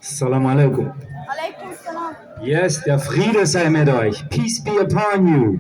Salam alaikum. Alaikum salam. Yes, der Friede sei mit euch. Peace be upon you.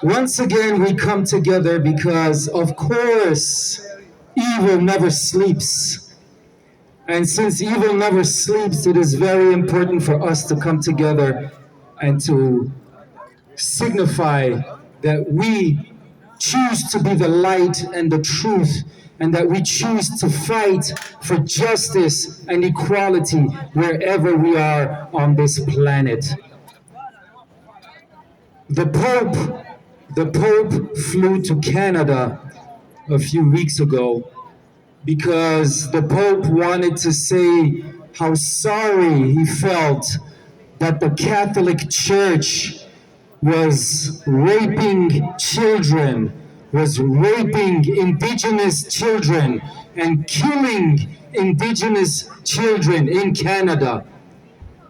Once again, we come together because, of course, evil never sleeps. And since evil never sleeps, it is very important for us to come together and to signify that we choose to be the light and the truth, and that we choose to fight for justice and equality wherever we are on this planet. The Pope flew to Canada a few weeks ago because the Pope wanted to say how sorry he felt that the Catholic Church was raping children, was raping indigenous children, and killing indigenous children in Canada,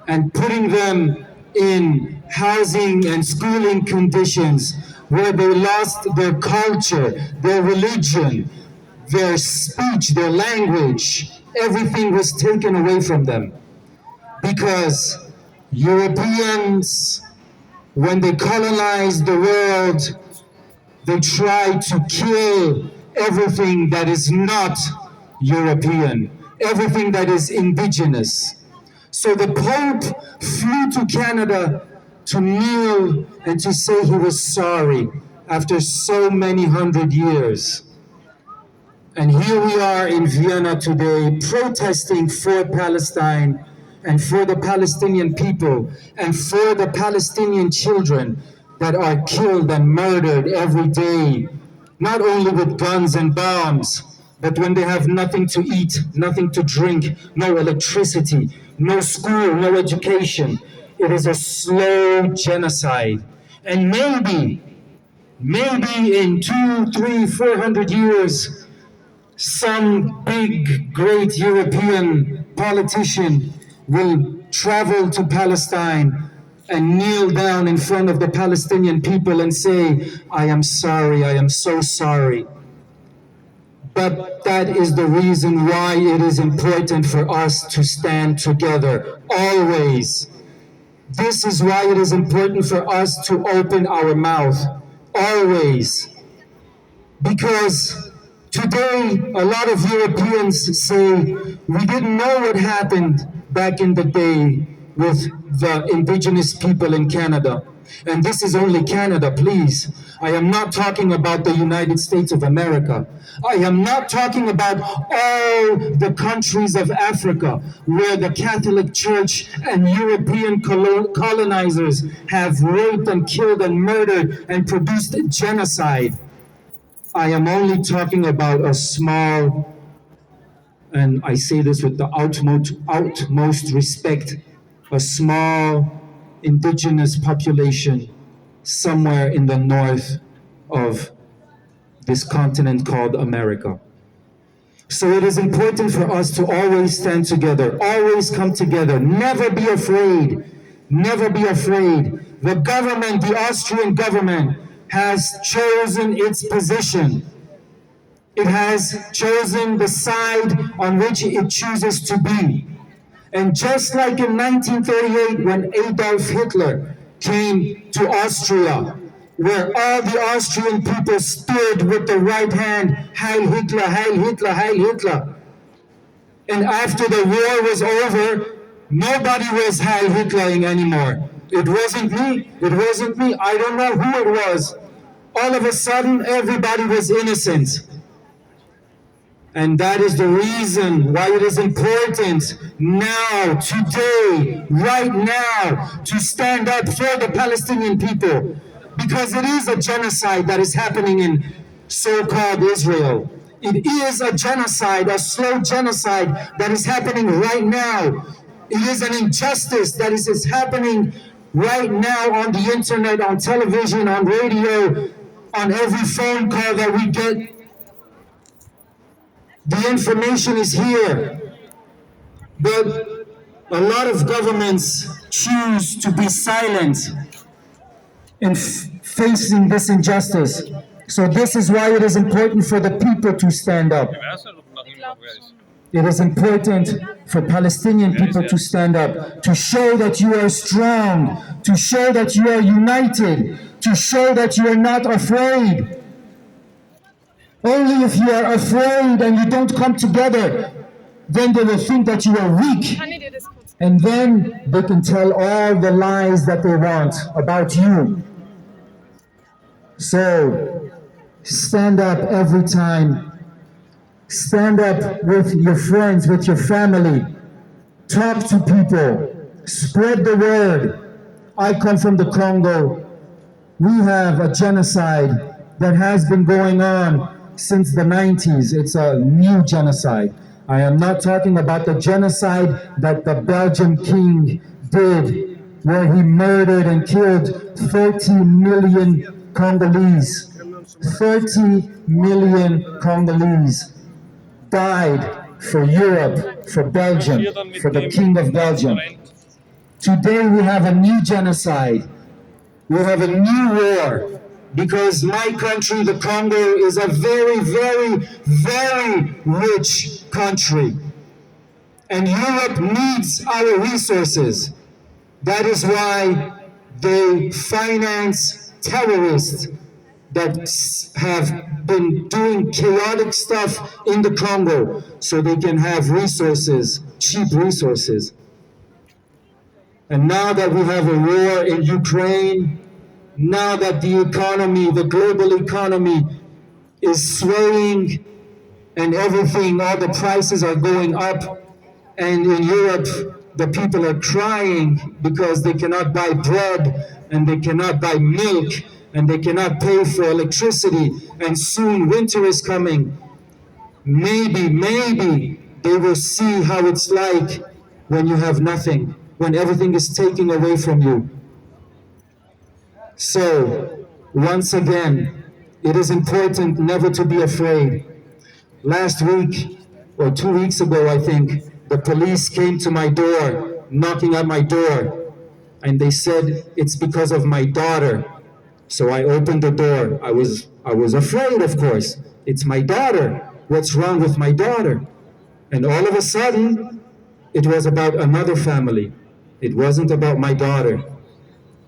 and putting them in housing and schooling conditions where they lost their culture, their religion, their speech, their language. Everything was taken away from them because Europeans, when they colonized the world, they tried to kill everything that is not European, everything that is indigenous. So the Pope flew to Canada to kneel and to say he was sorry after so many hundred years. And here we are in Vienna today protesting for Palestine and for the Palestinian people and for the Palestinian children that are killed and murdered every day, not only with guns and bombs, but when they have nothing to eat, nothing to drink, no electricity, no school, no education. It is a slow genocide. And maybe in 200, 300, 400 years, some big, great European politician will travel to Palestine and kneel down in front of the Palestinian people and say, I am sorry, I am so sorry. But that is the reason why it is important for us to stand together, always. This is why it is important for us to open our mouth, always. Because today, a lot of Europeans say, we didn't know what happened back in the day with the indigenous people in Canada. And this is only Canada, please. I am not talking about the United States of America. I am not talking about all the countries of Africa where the Catholic Church and European colonizers have raped and killed and murdered and produced genocide. I am only talking about a small, and I say this with the utmost respect, a small indigenous population somewhere in the north of this continent called America. So it is important for us to always stand together, always come together, never be afraid, never be afraid. The government, the Austrian government, has chosen its position. It has chosen the side on which it chooses to be. And just like in 1938, when Adolf Hitler came to Austria, where all the Austrian people stood with the right hand, Heil Hitler, Heil Hitler, Heil Hitler. And after the war was over, nobody was Heil Hitlering anymore. It wasn't me, I don't know who it was. All of a sudden, everybody was innocent. And that is the reason why it is important now, today, right now, to stand up for the Palestinian people. Because it is a genocide that is happening in so-called Israel. It is a genocide, a slow genocide that is happening right now. It is an injustice that is happening right now on the internet, on television, on radio, on every phone call that we get. The information is here, but a lot of governments choose to be silent in facing this injustice. So this is why it is important for the people to stand up. It is important for Palestinian people to stand up, to show that you are strong, to show that you are united, to show that you are not afraid. Only if you are afraid and you don't come together, then they will think that you are weak. And then they can tell all the lies that they want about you. So, stand up every time. Stand up with your friends, with your family. Talk to people. Spread the word. I come from the Congo. We have a genocide that has been going on since the 90s. It's a new genocide. I am not talking about the genocide that the Belgian king did, where he murdered and killed 30 million Congolese. 30 million Congolese died for Europe, for Belgium, for the King of Belgium. Today we have a new genocide. We have a new war because my country, the Congo, is a very, very, very rich country. And Europe needs our resources. That is why they finance terrorists that have been doing chaotic stuff in the Congo so they can have resources, cheap resources. And now that we have a war in Ukraine, now that the economy, the global economy is swaying and everything, all the prices are going up, and in Europe, the people are crying because they cannot buy bread and they cannot buy milk and they cannot pay for electricity, and soon winter is coming. Maybe they will see how it's like when you have nothing, when everything is taken away from you. So, once again, it is important never to be afraid. Last week, or 2 weeks ago, I think, the police came to my door, knocking at my door, and they said it's because of my daughter. So I opened the door. I was afraid, of course. It's my daughter. What's wrong with my daughter? And all of a sudden, it was about another family. It wasn't about my daughter.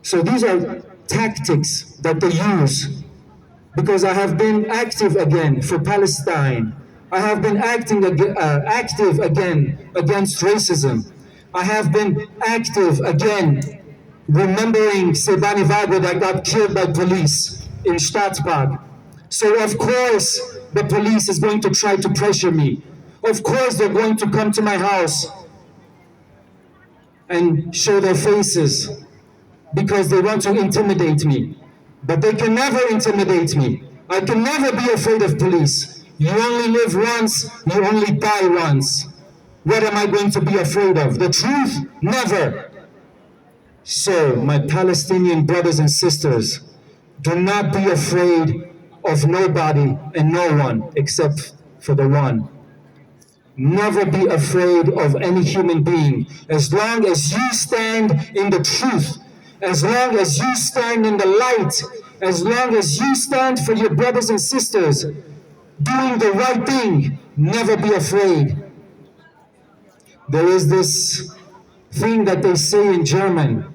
So these are tactics that they use, because I have been active again for Palestine. I have been active again against racism. I have been active again remembering Sebani Vago that got killed by police in Stadtpark. So of course the police is going to try to pressure me. Of course they're going to come to my house and show their faces because they want to intimidate me. But they can never intimidate me. I can never be afraid of police. You only live once, you only die once. What am I going to be afraid of? The truth? Never. So, my Palestinian brothers and sisters, do not be afraid of nobody and no one except for the one. Never be afraid of any human being. As long as you stand in the truth, as long as you stand in the light, as long as you stand for your brothers and sisters, doing the right thing, never be afraid. There is this thing that they say in German: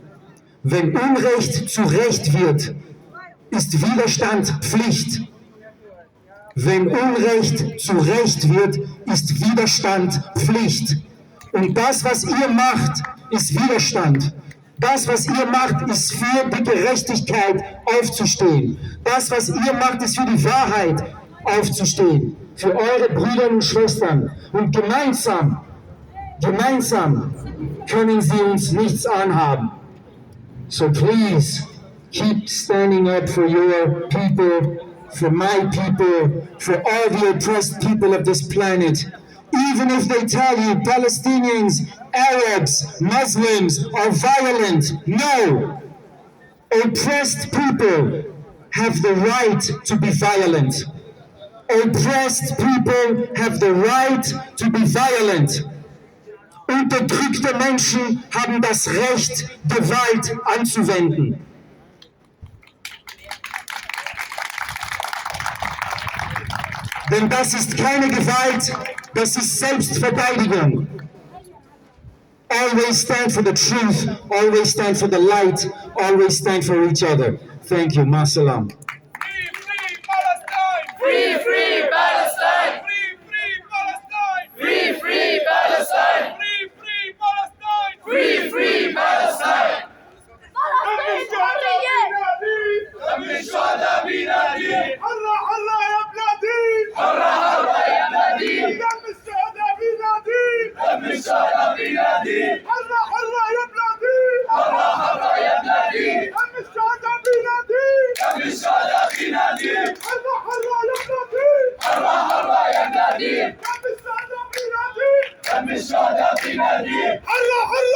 Wenn Unrecht zu Recht wird, ist Widerstand Pflicht. Wenn Unrecht zu Recht wird, ist Widerstand Pflicht. Und das, was ihr macht, ist Widerstand. Das, was ihr macht, ist für die Gerechtigkeit aufzustehen. Das, was ihr macht, ist für die Wahrheit aufzustehen. Für eure Brüder und Schwestern. Und gemeinsam können sie uns nichts anhaben. So please, keep standing up for your people, for my people, for all the oppressed people of this planet. Even if they tell you Palestinians, Arabs, Muslims are violent, no. Oppressed people have the right to be violent. Oppressed people have the right to be violent. Unterdrückte Menschen haben das Recht, Gewalt anzuwenden. Denn das ist keine Gewalt, das ist Selbstverteidigung. Always stand for the truth, always stand for the light, always stand for each other. Thank you. Masalam. Free, free Palestine! Free, free Palestine! Free, free Palestine! دم الشهداء بينادي حرة حرة يا بلادي حرة حرة يا بلادي دم الشهداء بينادي دم الشهداء بينادي حرة حرة يا بلادي حرة حرة يا بلادي دم الشهداء بينادي دم الشهداء بينادي حرة حرة يا بلادي حرة حرة يا بلادي دم الشهداء بينادي دم الشهداء بينادي حرة حرة